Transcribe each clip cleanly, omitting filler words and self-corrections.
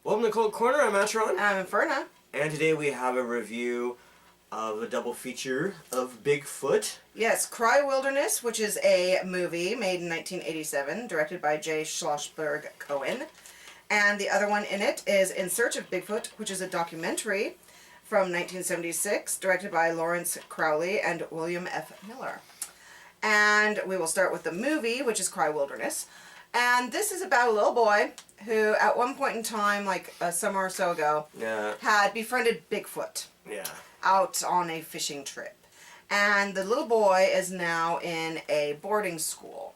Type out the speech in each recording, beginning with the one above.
Welcome to Kult Corner. I'm Atron. I'm Inferna. And today we have a review of a double feature of Bigfoot. Yes, Cry Wilderness, which is a movie made in 1987, directed by J. Schlossberg Cohen. And the other one in it is In Search of Bigfoot, which is a documentary from 1976, directed by Lawrence Crowley and William F. Miller. And we will start with the movie, which is Cry Wilderness. And this is about a little boy who, at one point in time, like a summer or so ago, had befriended Bigfoot out on a fishing trip. And the little boy is now in a boarding school.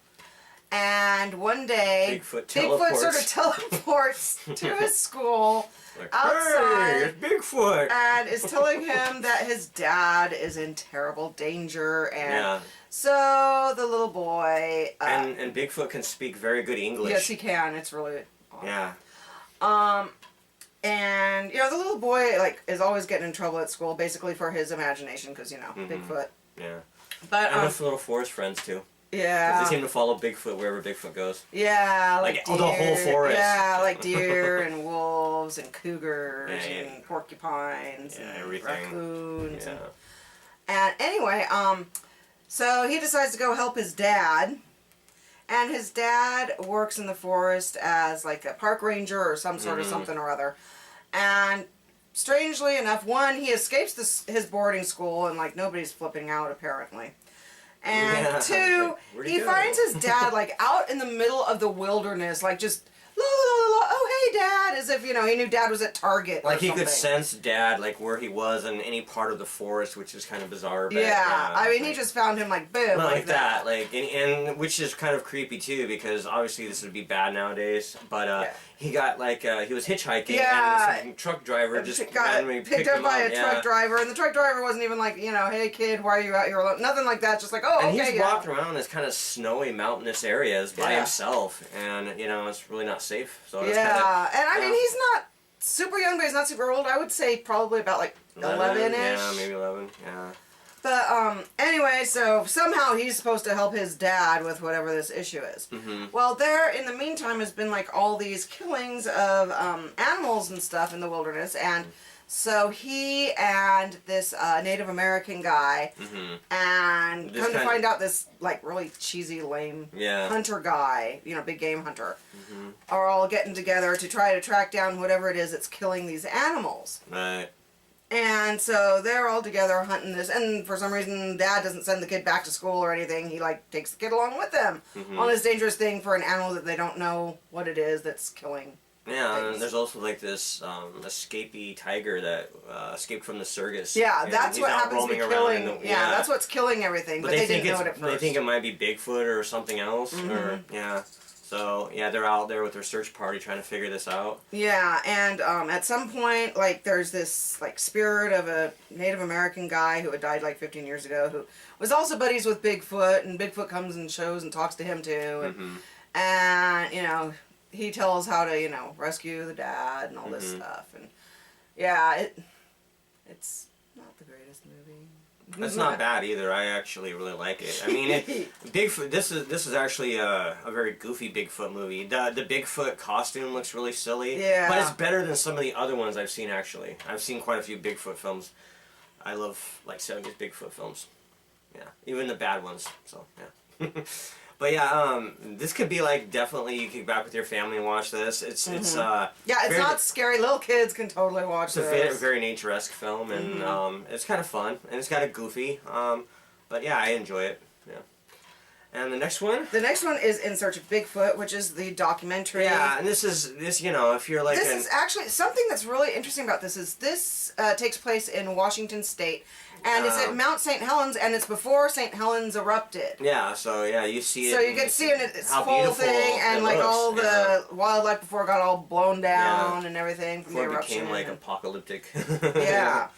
And one day, Bigfoot sort of teleports to his school like, outside. Hey, it's Bigfoot! And is telling him that his dad is in terrible danger. And so the little boy... and Bigfoot can speak very good English. Yes, he can. It's really... Yeah. And, you know, the little boy, like, is always getting in trouble at school, basically for his imagination, because, you know, Bigfoot. Yeah. But, and with little forest friends, too. Yeah. Because they seem to follow Bigfoot wherever Bigfoot goes. Yeah, like deer. The whole forest. Yeah, like deer and wolves and cougars and porcupines and everything. Raccoons. And anyway, so he decides to go help his dad. And his dad works in the forest as like a park ranger or some sort of something or other. And strangely enough, one, he escapes his boarding school and like nobody's flipping out apparently. And two, he finds his dad like out in the middle of the wilderness, like just, oh hey dad, as if, you know, he knew dad was at Target. Like he could sense dad like where he was in any part of the forest, which is kind of bizarre. But, I mean, he just found him like boom. Like that. Like and which is kind of creepy too, because obviously this would be bad nowadays. But he got like he was hitchhiking and this truck driver just got picked up by a truck driver, and the truck driver wasn't even like, you know, hey kid, why are you out here alone? Nothing like that. Just like, oh, and okay, he's walked around this kind of snowy mountainous areas by himself, and you know it's really not safe. So it's kinda, and I mean he's not super young, but he's not super old. I would say probably about like 11-ish. Yeah, maybe 11. Yeah. But anyway, so somehow he's supposed to help his dad with whatever this issue is. Well, there in the meantime has been like all these killings of animals and stuff in the wilderness, and so he and this Native American guy, and come to find out this like really cheesy, lame hunter guy, you know, big game hunter, are all getting together to try to track down whatever it is that's killing these animals. Right. And so they're all together hunting this, and for some reason dad doesn't send the kid back to school or anything. He like takes the kid along with them on this dangerous thing for an animal that they don't know what it is that's killing. Yeah, and there's also like this escapee tiger that escaped from the circus. Yeah, that's what happens to be killing. That's what's killing everything, but they didn't know it at first. They think it might be Bigfoot or something else, or So, they're out there with their search party trying to figure this out. Yeah, and at some point, like, there's this, like, spirit of a Native American guy who had died, like, 15 years ago, who was also buddies with Bigfoot, and Bigfoot comes and shows and talks to him, too. And you know, he tells how to, you know, rescue the dad and all this stuff. And, yeah, it's not the greatest movie. It's not bad either. I actually really like it. I mean, Bigfoot. This is actually a very goofy Bigfoot movie. The Bigfoot costume looks really silly. Yeah. But it's better than some of the other ones I've seen. Actually, I've seen quite a few Bigfoot films. I love like 70s Bigfoot films. Yeah, even the bad ones. So yeah. But yeah, this could be like definitely you could get back with your family and watch this. It's it's not scary. Little kids can totally watch this. It's a very nature-esque film, and it's kind of fun, and it's kind of goofy. But yeah, I enjoy it. Yeah. And the next one? The next one is In Search of Bigfoot, which is the documentary. Yeah, and this you know, if you're like this is actually something that's really interesting about this is this takes place in Washington State. And it's at Mount St. Helens, and it's before St. Helens erupted. Yeah, so yeah, you see it. So you get to see its full thing, and like all the wildlife before it got all blown down and everything from the eruption. Before it became like apocalyptic. Yeah.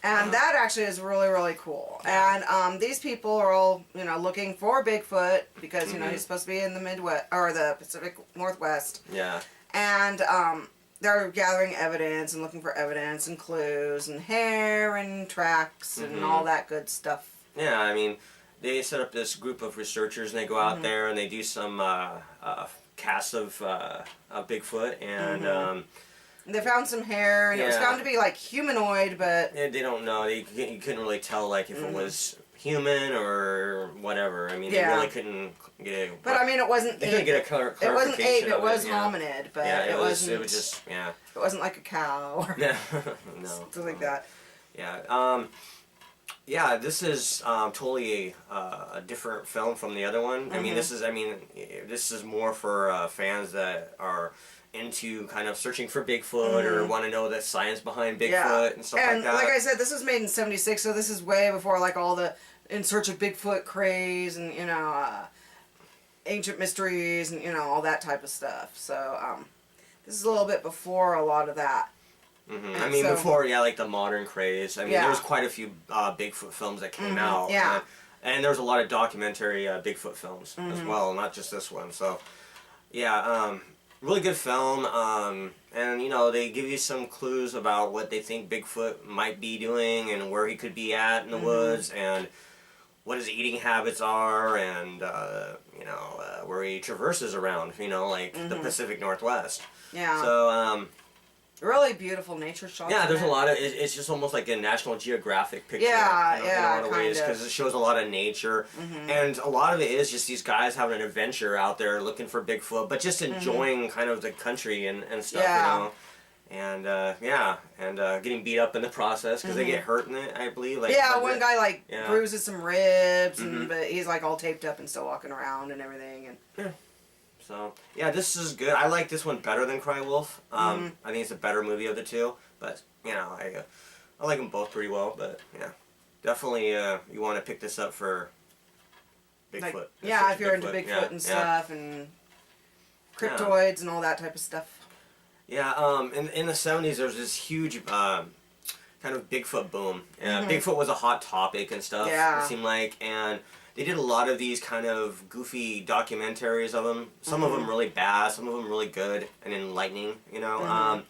And that actually is really, really cool. And these people are all, you know, looking for Bigfoot because, you know, he's supposed to be in the Midwest, or the Pacific Northwest. Yeah. And they're gathering evidence and looking for evidence and clues and hair and tracks and all that good stuff. Yeah, I mean, they set up this group of researchers and they go out there and they do some casts of Bigfoot and They found some hair, and it was found to be like humanoid, but yeah, they don't know. You couldn't really tell like if it was human or whatever. I mean, they really couldn't get. But I mean, it wasn't. They couldn't get a clarification. It wasn't ape. It was yeah. hominid, but it wasn't. It was just It wasn't like a cow or no, something like that. Yeah. Yeah, this is totally a different film from the other one. I mean, this is more for fans that are into kind of searching for Bigfoot or want to know the science behind Bigfoot and stuff like that. And like I said, this was made in '76, so this is way before like all the In Search of Bigfoot craze and ancient mysteries and all that type of stuff. So this is a little bit before a lot of that. I mean, before like the modern craze. I mean, there was quite a few Bigfoot films that came out. Yeah. And there was a lot of documentary Bigfoot films as well, not just this one. So, yeah. Really good film, and they give you some clues about what they think Bigfoot might be doing and where he could be at in the woods and what his eating habits are and where he traverses around, like the Pacific Northwest. Yeah. So really beautiful nature shots. Yeah, there's a lot of it's just almost like a National Geographic picture. Yeah, in a lot of ways because it shows a lot of nature, and a lot of it is just these guys having an adventure out there looking for Bigfoot, but just enjoying kind of the country and stuff, and getting beat up in the process because they get hurt in it, I believe. Like, one guy bruises some ribs, but he's like all taped up and still walking around and everything, and. So, yeah, this is good. I like this one better than Cry Wolf. I think it's a better movie of the two. But, I like them both pretty well. But, yeah, definitely you want to pick this up for Bigfoot. If you're into Bigfoot and stuff and cryptoids and all that type of stuff. Yeah, in the 70s there was this huge kind of Bigfoot boom. Bigfoot was a hot topic and stuff, it seemed like. And they did a lot of these kind of goofy documentaries of them. Some of them really bad, some of them really good and enlightening, and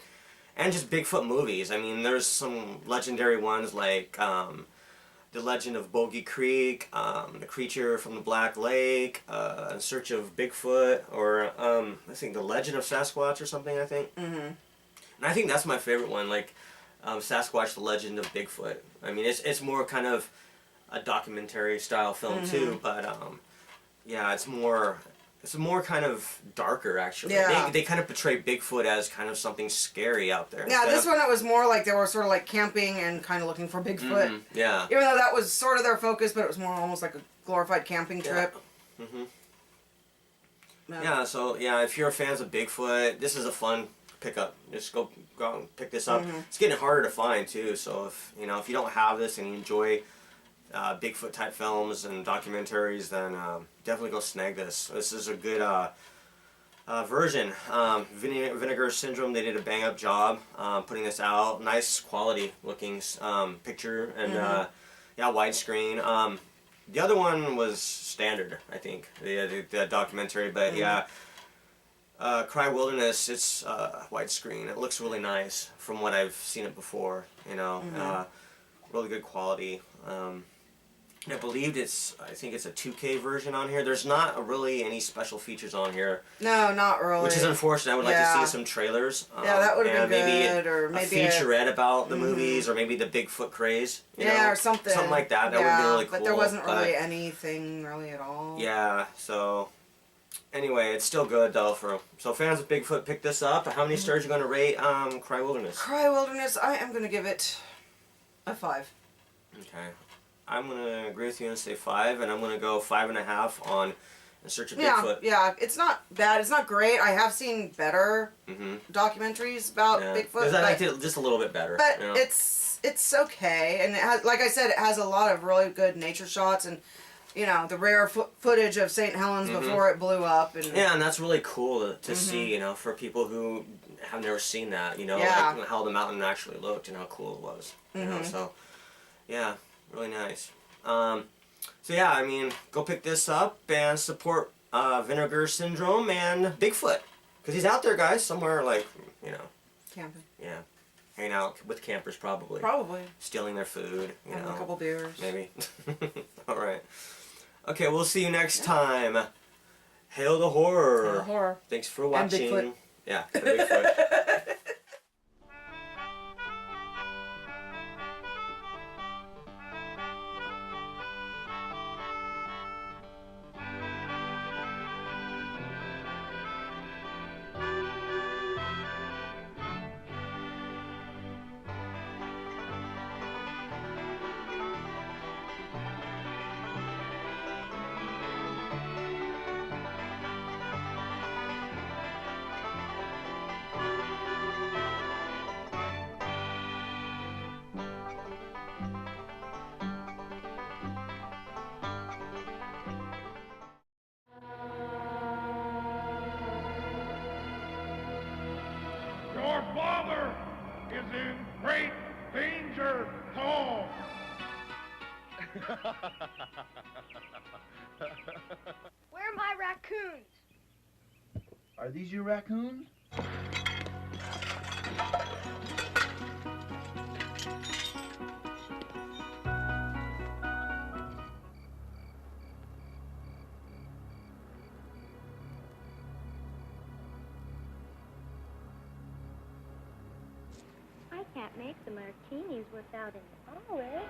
just Bigfoot movies. I mean, there's some legendary ones like The Legend of Bogey Creek, The Creature from the Black Lake, In Search of Bigfoot, or I think The Legend of Sasquatch or something, I think. And I think that's my favorite one, like Sasquatch, The Legend of Bigfoot. I mean, it's more kind of a documentary style film too, but it's more kind of darker actually. They kind of portray Bigfoot as kind of something scary out there. Yeah, this one it was more like they were sort of like camping and kind of looking for Bigfoot. Yeah. Even though that was sort of their focus, but it was more almost like a glorified camping trip. Yeah, so if you're fans of Bigfoot, this is a fun pickup. Just go out and pick this up. It's getting harder to find too, so if you don't have this and you enjoy Bigfoot type films and documentaries, then definitely go snag this. This is a good version. Vinegar Syndrome, they did a bang up job putting this out. Nice quality looking picture and widescreen. The other one was standard, I think, the documentary, but Cry Wilderness, it's widescreen. It looks really nice from what I've seen it before. Really good quality. I believe I think it's a 2K version on here. There's not really any special features on here. No, not really. Which is unfortunate. I would like to see some trailers. That would have been good. Or maybe a featurette about the movies, or maybe the Bigfoot craze. Or something. Something like that. That would be really cool. But there wasn't really anything really at all. Yeah, so anyway, it's still good though. So fans of Bigfoot, pick this up. How many stars are you going to rate Cry Wilderness? Cry Wilderness, I am going to give it a 5. Okay. I'm going to agree with you and say 5, and I'm going to go 5.5 on In Search of Bigfoot. Yeah, it's not bad. It's not great. I have seen better documentaries about Bigfoot. I liked it just a little bit better. But it's okay, and it has, like I said, it has a lot of really good nature shots, and the rare footage of St. Helens before it blew up. And and that's really cool to see, for people who have never seen that, like how the mountain actually looked and how cool it was. So, really nice. I mean, go pick this up and support Vinegar Syndrome and Bigfoot. Because he's out there, guys, somewhere, camping. Yeah. Hanging out with campers, probably. Probably. Stealing their food, Having a couple beers. Maybe. All right. Okay, we'll see you next time. Hail the horror. Hail the horror. Thanks for watching. And Bigfoot. Yeah, and Bigfoot. Your father is in great danger, Paul. Where are my raccoons? Are these your raccoons? I can't make the martinis without an olive.